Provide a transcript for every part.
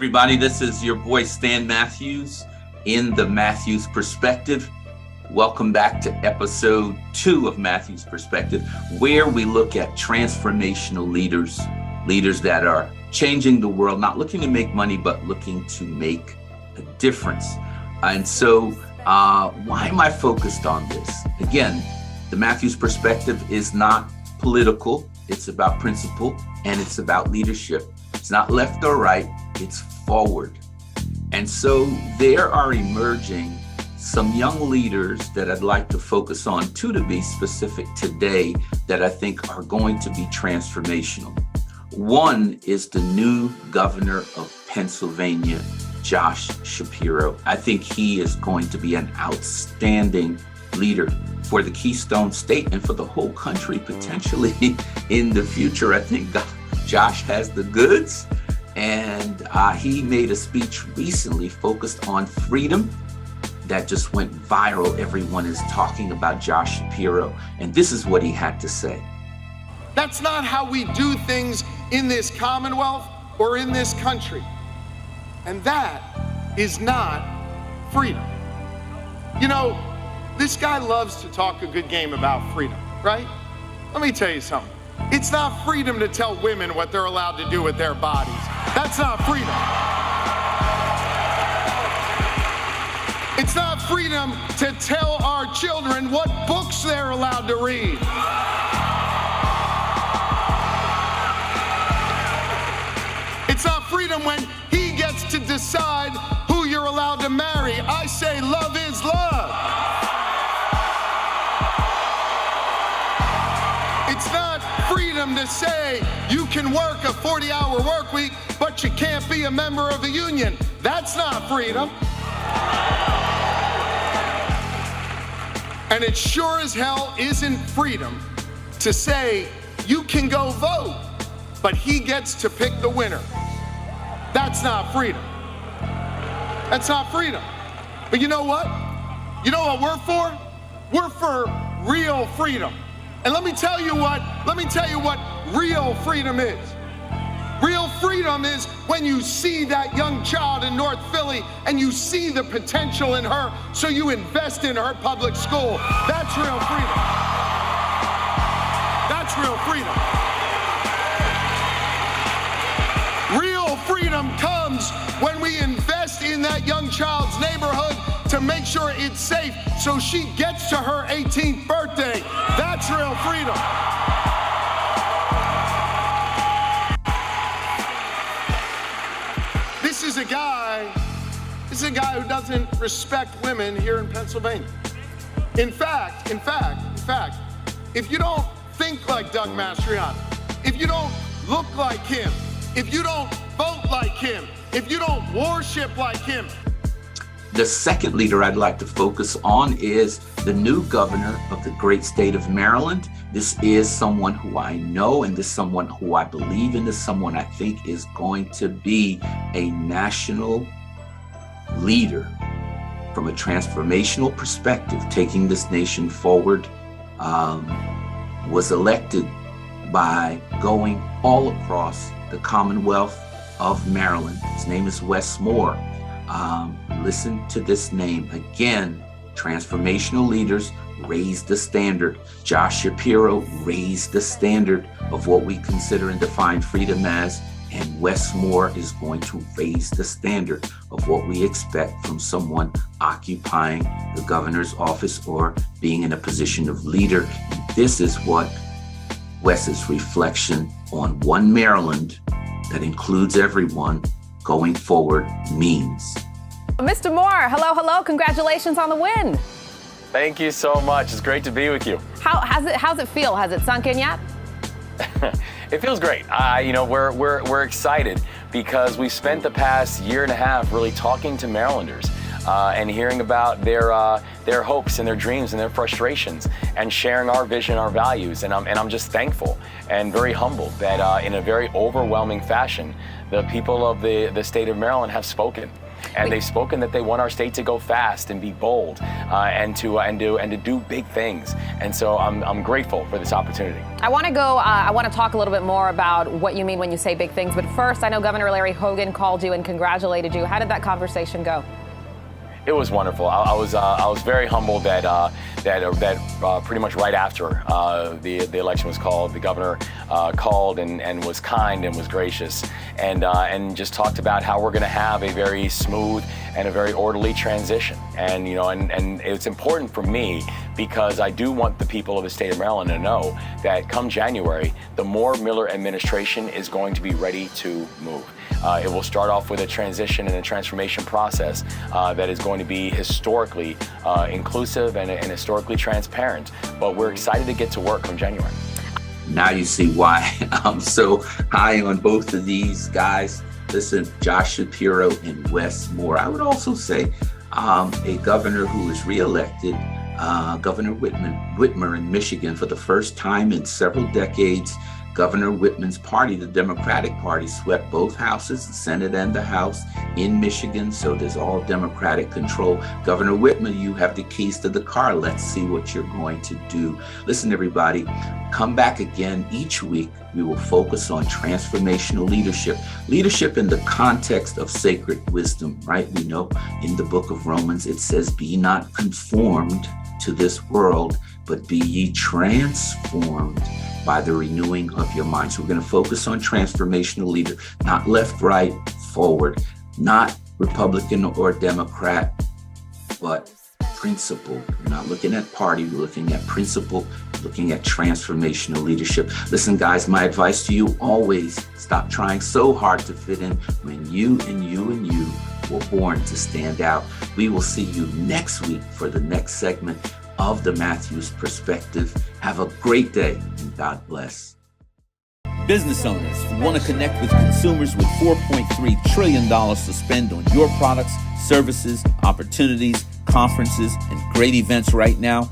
everybody. This is your boy, Stan Matthews, in the Matthews Perspective. Welcome back to episode 2 of Matthews Perspective, where we look at transformational leaders that are changing the world, not looking to make money, but looking to make a difference. And so why am I focused on this? Again, the Matthews Perspective is not political. It's about principle and it's about leadership. It's not left or right, it's forward. And so there are emerging some young leaders that I'd like to focus on, two to be specific today, that I think are going to be transformational. One is the new governor of Pennsylvania, Josh Shapiro. I think he is going to be an outstanding leader for the Keystone State and for the whole country, potentially in the future. I think Josh has the goods, and he made a speech recently focused on freedom that just went viral. Everyone is talking about Josh Shapiro, and this is what he had to say. That's not how we do things in this Commonwealth or in this country. And that is not freedom. You know, this guy loves to talk a good game about freedom, right? Let me tell you something. It's not freedom to tell women what they're allowed to do with their bodies. That's not freedom. It's not freedom to tell our children what books they're allowed to read. It's not freedom when he gets to decide who you're allowed to marry. I say love is love. It's not freedom to say you can work a 40-hour work week, but you can't be a member of a union. That's not freedom. And it sure as hell isn't freedom to say you can go vote, but he gets to pick the winner. That's not freedom. That's not freedom. But you know what? You know what we're for? We're for real freedom. And let me tell you what real freedom is. Real freedom is when you see that young child in North Philly and you see the potential in her, so you invest in her public school. That's real freedom. That's real freedom. Real freedom comes when we invest in that young child's neighborhood to make sure it's safe so she gets to her 18th birthday. That's real freedom. This is a guy who doesn't respect women here in Pennsylvania. In fact, if you don't think like Doug Mastriani, if you don't look like him, if you don't vote like him, if you don't worship like him. The second leader I'd like to focus on is the new governor of the great state of Maryland. This is someone who I know, and this is someone who I believe in. This is someone I think is going to be a national leader from a transformational perspective, taking this nation forward. Was elected by going all across the Commonwealth of Maryland. His name is Wes Moore. Listen to this name. Again, transformational leaders raise the standard. Josh Shapiro raised the standard of what we consider and define freedom as, and Wes Moore is going to raise the standard of what we expect from someone occupying the governor's office or being in a position of leader. And this is what Wes's reflection on One Maryland that includes everyone going forward means. Mr. Moore, hello, congratulations on the win. Thank you so much. It's great to be with you. How's it feel? Has it sunk in yet? It feels great. We're excited because we spent the past year and a half really talking to Marylanders and hearing about their hopes and their dreams and their frustrations, and sharing our vision, our values. And I'm just thankful and very humbled that in a very overwhelming fashion, the people of the state of Maryland have spoken. and they've spoken that they want our state to go fast and be bold, and to do big things. And so I'm grateful for this opportunity. I want to talk a little bit more about what you mean when you say big things. But first, I know Governor Larry Hogan called you and congratulated you. How did that conversation go? It was wonderful. I was very humbled that pretty much right after the election was called, the governor called and was kind and was gracious, and just talked about how we're going to have a very smooth and a very orderly transition. And and it's important for me because I do want the people of the state of Maryland to know that come January, the Moore Miller administration is going to be ready to move. It will start off with a transition and a transformation process that is going to be historically inclusive and historically transparent. But we're excited to get to work come January. Now you see why I'm so high on both of these guys. Listen, Josh Shapiro and Wes Moore. I would also say a governor who was reelected, Governor Whitmer in Michigan for the first time in several decades. Governor Whitman's party, the Democratic Party, swept both houses, the Senate and the House in Michigan, so there's all Democratic control. Governor Whitman, you have the keys to the car. Let's see what you're going to do. Listen, everybody, come back again each week. We will focus on transformational leadership. Leadership in the context of sacred wisdom, right? We know in the book of Romans, it says, be not conformed to this world, but be ye transformed by the renewing of your mind. So we're going to focus on transformational leader, not left, right, forward, not Republican or Democrat, but principle. We're not looking at party, we're looking at principle, looking at transformational leadership. Listen, guys, my advice to you, always stop trying so hard to fit in when you and you and you were born to stand out. We will see you next week for the next segment of the Matthews Perspective. Have a great day and God bless. Business owners want to connect with consumers with $4.3 trillion to spend on your products, services, opportunities, conferences, and great events right now?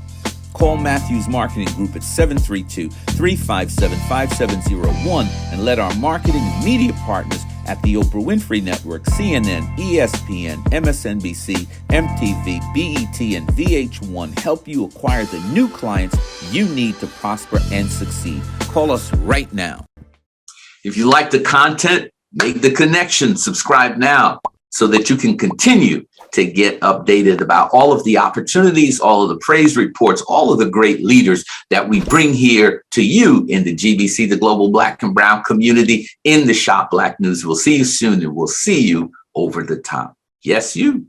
Call Matthews Marketing Group at 732-357-5701 and let our marketing and media partners at the Oprah Winfrey Network, CNN, ESPN, MSNBC, MTV, BET, and VH1 help you acquire the new clients you need to prosper and succeed. Call us right now. If you like the content, make the connection. Subscribe now so that you can continue to get updated about all of the opportunities, all of the praise reports, all of the great leaders that we bring here to you in the GBC, the Global Black and Brown community, in the Shop Black News. We'll see you soon, and we'll see you over the top. Yes, you.